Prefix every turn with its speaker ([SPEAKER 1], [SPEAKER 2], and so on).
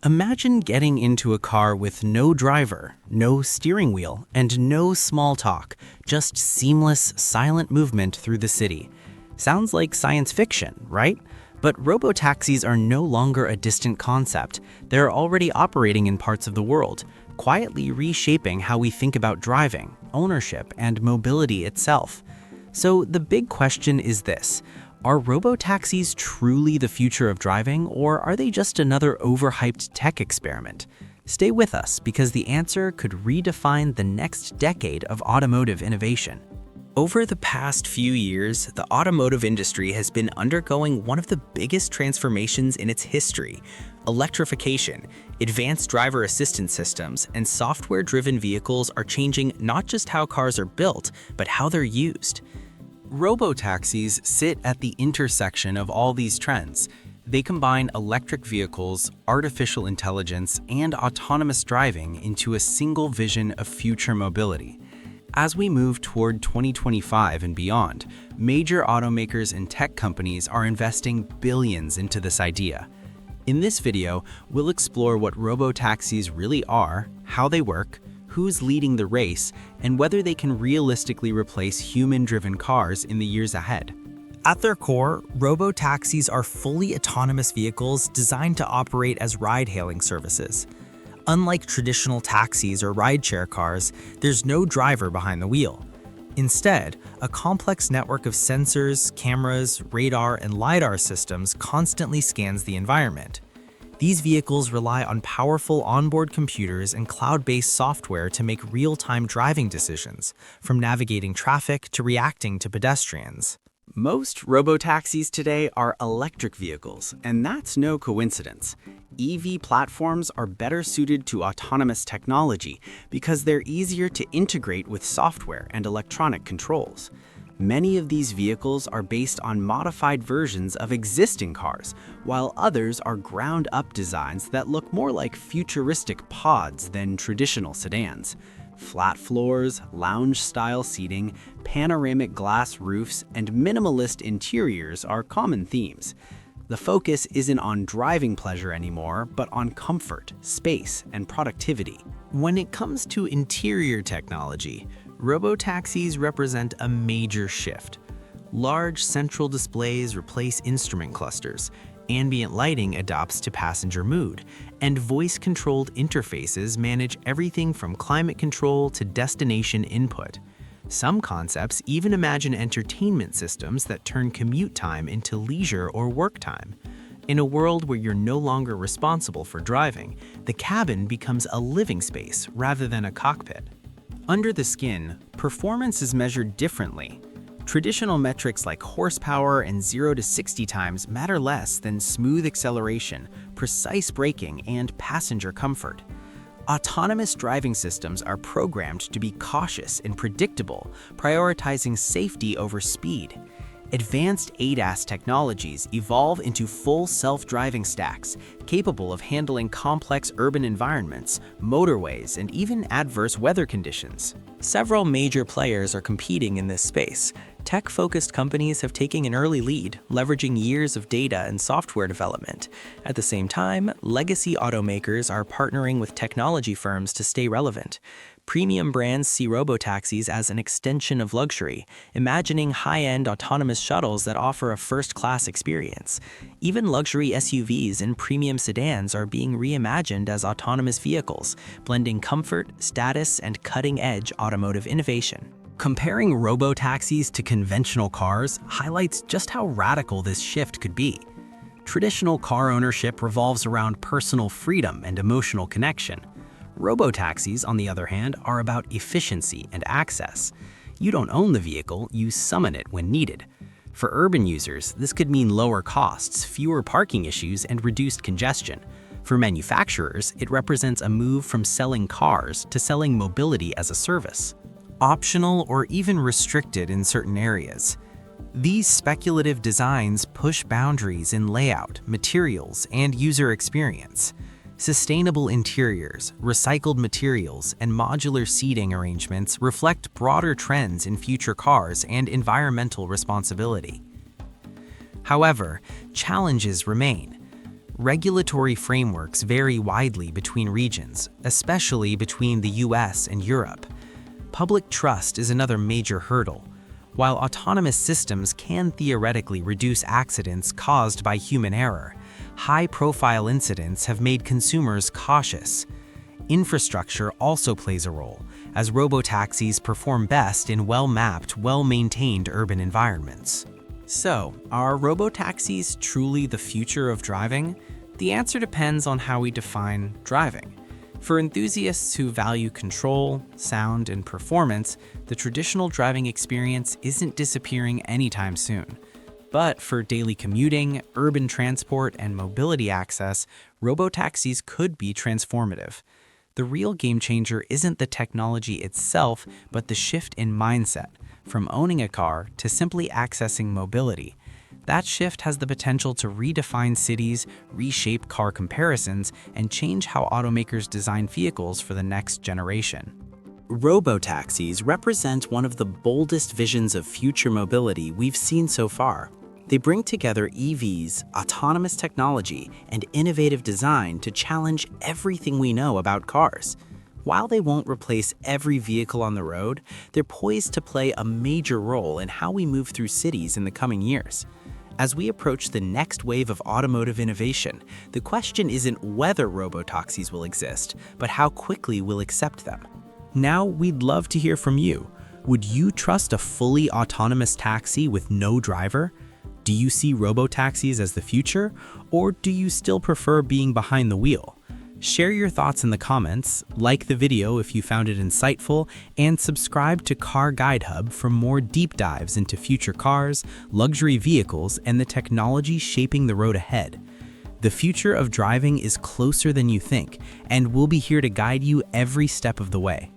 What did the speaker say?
[SPEAKER 1] Imagine getting into a car with no driver, no steering wheel, and no small talk, just seamless, silent movement through the city. Sounds like science fiction, right? But robotaxis are no longer a distant concept. They're already operating in parts of the world, quietly reshaping how we think about driving, ownership, and mobility itself. So the big question is this: are robotaxis truly the future of driving, or are they just another overhyped tech experiment? Stay with us, because the answer could redefine the next decade of automotive innovation. Over the past few years, the automotive industry has been undergoing one of the biggest transformations in its history. Electrification, advanced driver assistance systems, and software-driven vehicles are changing not just how cars are built, but how they're used. Robotaxis sit at the intersection of all these trends. They combine electric vehicles, artificial intelligence, and autonomous driving into a single vision of future mobility. As we move toward 2025 and beyond, major automakers and tech companies are investing billions into this idea. In this video, we'll explore what robotaxis really are, how they work, who's leading the race, and whether they can realistically replace human-driven cars in the years ahead. At their core, robotaxis are fully autonomous vehicles designed to operate as ride-hailing services. Unlike traditional taxis or rideshare cars, there's no driver behind the wheel. Instead, a complex network of sensors, cameras, radar, and LiDAR systems constantly scans the environment. These vehicles rely on powerful onboard computers and cloud-based software to make real-time driving decisions, from navigating traffic to reacting to pedestrians. Most robotaxis today are electric vehicles, and that's no coincidence. EV platforms are better suited to autonomous technology because they're easier to integrate with software and electronic controls. Many of these vehicles are based on modified versions of existing cars, while others are ground-up designs that look more like futuristic pods than traditional sedans. Flat floors, lounge-style seating, panoramic glass roofs, and minimalist interiors are common themes. The focus isn't on driving pleasure anymore, but on comfort, space, and productivity. When it comes to interior technology, robotaxis represent a major shift. Large central displays replace instrument clusters, ambient lighting adapts to passenger mood, and voice-controlled interfaces manage everything from climate control to destination input. Some concepts even imagine entertainment systems that turn commute time into leisure or work time. In a world where you're no longer responsible for driving, the cabin becomes a living space rather than a cockpit. Under the skin, performance is measured differently. Traditional metrics like horsepower and 0 to 60 times matter less than smooth acceleration, precise braking, and passenger comfort. Autonomous driving systems are programmed to be cautious and predictable, prioritizing safety over speed. Advanced ADAS technologies evolve into full self-driving stacks, capable of handling complex urban environments, motorways, and even adverse weather conditions. Several major players are competing in this space. Tech-focused companies have taken an early lead, leveraging years of data and software development. At the same time, legacy automakers are partnering with technology firms to stay relevant. Premium brands see robotaxis as an extension of luxury, imagining high-end autonomous shuttles that offer a first-class experience. Even luxury SUVs and premium sedans are being reimagined as autonomous vehicles, blending comfort, status, and cutting-edge automotive innovation. Comparing robotaxis to conventional cars highlights just how radical this shift could be. Traditional car ownership revolves around personal freedom and emotional connection. Robotaxis, on the other hand, are about efficiency and access. You don't own the vehicle, you summon it when needed. For urban users, this could mean lower costs, fewer parking issues, and reduced congestion. For manufacturers, it represents a move from selling cars to selling mobility as a service. Optional or even restricted in certain areas. These speculative designs push boundaries in layout, materials, and user experience. Sustainable interiors, recycled materials, and modular seating arrangements reflect broader trends in future cars and environmental responsibility. However, challenges remain. Regulatory frameworks vary widely between regions, especially between the US and Europe. Public trust is another major hurdle. While autonomous systems can theoretically reduce accidents caused by human error, high-profile incidents have made consumers cautious. Infrastructure also plays a role, as robotaxis perform best in well-mapped, well-maintained urban environments. So, are robotaxis truly the future of driving? The answer depends on how we define driving. For enthusiasts who value control, sound, and performance, the traditional driving experience isn't disappearing anytime soon. But for daily commuting, urban transport, and mobility access, robotaxis could be transformative. The real game changer isn't the technology itself, but the shift in mindset, from owning a car to simply accessing mobility. That shift has the potential to redefine cities, reshape car comparisons, and change how automakers design vehicles for the next generation. Robotaxis represent one of the boldest visions of future mobility we've seen so far. They bring together EVs, autonomous technology, and innovative design to challenge everything we know about cars. While they won't replace every vehicle on the road, they're poised to play a major role in how we move through cities in the coming years. As we approach the next wave of automotive innovation, the question isn't whether robotaxis will exist, but how quickly we'll accept them. Now, we'd love to hear from you. Would you trust a fully autonomous taxi with no driver? Do you see robotaxis as the future, or do you still prefer being behind the wheel? Share your thoughts in the comments, like the video if you found it insightful, and subscribe to Car Guide Hub for more deep dives into future cars, luxury vehicles, and the technology shaping the road ahead. The future of driving is closer than you think, and we'll be here to guide you every step of the way.